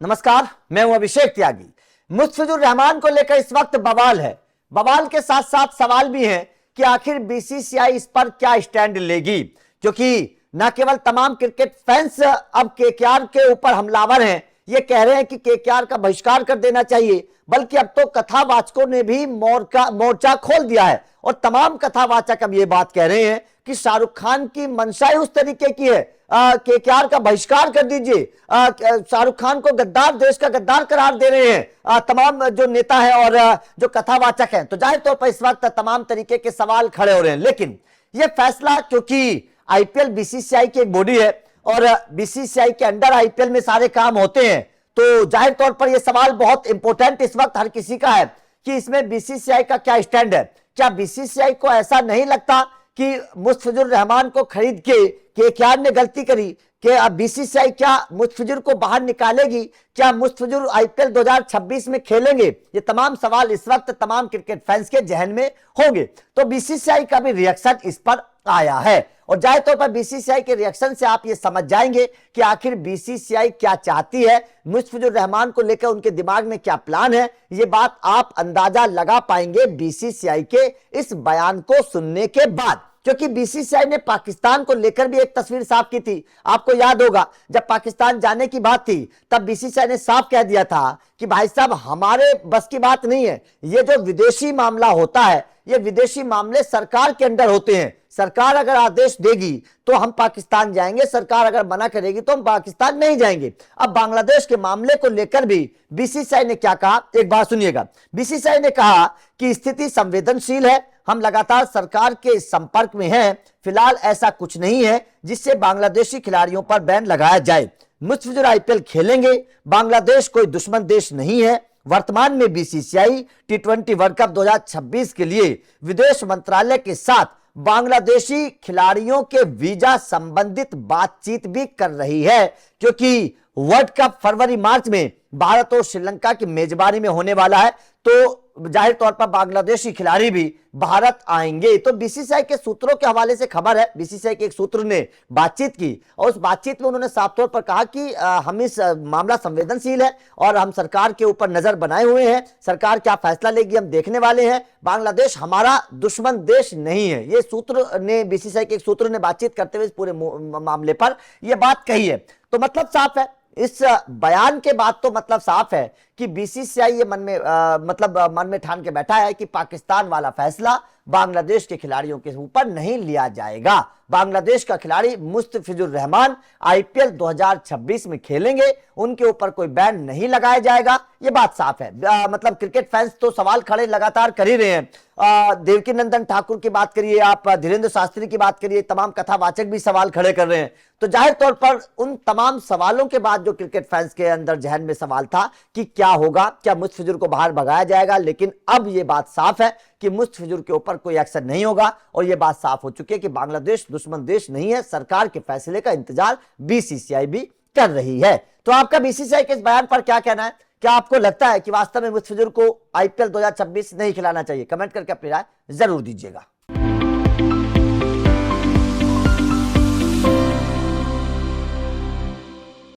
नमस्कार, मैं हूं अभिषेक त्यागी। मुस्तफिजुर रहमान को लेकर इस वक्त बवाल है। बवाल के साथ साथ सवाल भी है कि आखिर बीसीसीआई इस पर क्या स्टैंड लेगी, क्योंकि न केवल तमाम क्रिकेट फैंस अब केकेआर के ऊपर हमलावर हैं, ये कह रहे हैं कि केकेआर का बहिष्कार कर देना चाहिए, बल्कि अब तो कथावाचकों ने भी मोर्चा खोल दिया है और तमाम कथावाचक अब ये बात कह रहे हैं कि शाहरुख खान की मंशा उस तरीके की है, केकेआर का बहिष्कार कर दीजिए। शाहरुख खान को गद्दार, देश का गद्दार करार दे रहे हैं तमाम जो नेता है और जो कथावाचक हैं। तो जाहिर तौर पर इस वक्त तमाम तरीके के सवाल खड़े हो रहे हैं, लेकिन यह फैसला, क्योंकि आईपीएल बीसीसीआई की एक बॉडी है और बीसीसीआई के अंडर आईपीएल में सारे काम होते हैं, तो जाहिर तौर पर यह सवाल बहुत इंपॉर्टेंट इस वक्त हर किसी का है कि इसमें बीसीसीआई का क्या स्टैंड है। क्या बीसीसीआई को ऐसा नहीं लगता कि मुस्तफिजुर रहमान को खरीद के केकेआर ने गलती करी कि अब बीसीसीआई क्या मुस्तफिजुर को बाहर निकालेगी? क्या मुस्तफिजुर आईपीएल 2026 में खेलेंगे? ये तमाम सवाल इस वक्त तमाम क्रिकेट फैंस के जहन में होंगे। तो बीसीसीआई का भी रिएक्शन इस पर आया है और जाहिर तौर पर बीसीसीआई के रिएक्शन से आप ये समझ जाएंगे कि आखिर बीसीसीआई क्या चाहती है, मुस्तफिजुर रहमान को लेकर उनके दिमाग में क्या प्लान है। ये बात आप अंदाजा लगा पाएंगे बीसीसीआई के इस बयान को सुनने के बाद, क्योंकि बीसीसीआई ने पाकिस्तान को लेकर भी एक तस्वीर साफ की थी। आपको याद होगा जब पाकिस्तान जाने की बात थी तब बीसीसीआई ने साफ कह दिया था कि भाई साहब हमारे बस की बात नहीं है, ये जो विदेशी मामला होता है ये विदेशी मामले सरकार के अंडर होते हैं। सरकार अगर आदेश देगी तो हम पाकिस्तान जाएंगे, सरकार अगर मना करेगी तो हम पाकिस्तान नहीं जाएंगे। अब बांग्लादेश के मामले को लेकर भी बीसीसीआई ने क्या कहा, एक बात सुनिएगा। बीसीसीआई ने कहा कि स्थिति संवेदनशील है, हम लगातार सरकार के संपर्क में हैं, फिलहाल ऐसा कुछ नहीं है जिससे बांग्लादेशी खिलाड़ियों पर बैन लगाया जाए। मुस्तफिजुर आईपीएल खेलेंगे, बांग्लादेश कोई दुश्मन देश नहीं है। वर्तमान में बीसीसीआई टी20 वर्ल्ड कप 2026 के लिए विदेश मंत्रालय के साथ बांग्लादेशी खिलाड़ियों के वीजा संबंधित बातचीत भी कर रही है, क्योंकि वर्ल्ड कप फरवरी मार्च में भारत और श्रीलंका की मेजबानी में होने वाला है, तो जाहिर तौर पर बांग्लादेशी खिलाड़ी भी भारत आएंगे। तो बीसीसीआई के सूत्रों के हवाले से खबर है, बीसीसीआई के एक सूत्र ने बातचीत की और उस बातचीत में उन्होंने साफ तौर पर कहा कि हम इस मामला संवेदनशील है और हम सरकार के ऊपर नजर बनाए हुए हैं, सरकार क्या फैसला लेगी हम देखने वाले हैं। बांग्लादेश हमारा दुश्मन देश नहीं है, ये सूत्र ने, बीसीसीआई के एक सूत्र ने बातचीत करते हुए इस पूरे मामले पर यह बात कही है। तो मतलब साफ है, इस बयान के बाद तो मतलब साफ है कि बीसीसीआई ये मन में ठान के बैठा है कि पाकिस्तान वाला फैसला बांग्लादेश के खिलाड़ियों के ऊपर नहीं लिया जाएगा। बांग्लादेश का खिलाड़ी मुस्तफिजुर रहमान आईपीएल 2026 में खेलेंगे, उनके ऊपर कोई बैन नहीं लगाया जाएगा, ये बात साफ है। मतलब क्रिकेट फैंस तो सवाल खड़े लगातार कर ही रहे हैं। देवकीनंदन ठाकुर की बात करिए, आप धीरेन्द्र शास्त्री की बात करिए, तमाम कथावाचक भी सवाल खड़े कर रहे हैं। तो जाहिर तौर पर उन तमाम सवालों के बाद जो क्रिकेट फैंस के अंदर जहन में सवाल था कि क्या होगा, क्या मुस्तफिजुर को बाहर भगाया जाएगा, लेकिन अब यह बात साफ है कि मुस्तफिजुर के ऊपर कोई एक्शन नहीं होगा और यह बात साफ हो चुकी है कि बांग्लादेश दुश्मन देश नहीं है। सरकार के फैसले का इंतजार बीसीसीआई भी कर रही है। तो आपका बीसीसीआई के इस बयान पर क्या कहना है? क्या आपको लगता है कि वास्तव में मुस्तफिजुर को आईपीएल 2026 नहीं खिलाना चाहिए? कमेंट करके अपनी राय जरूर दीजिएगा।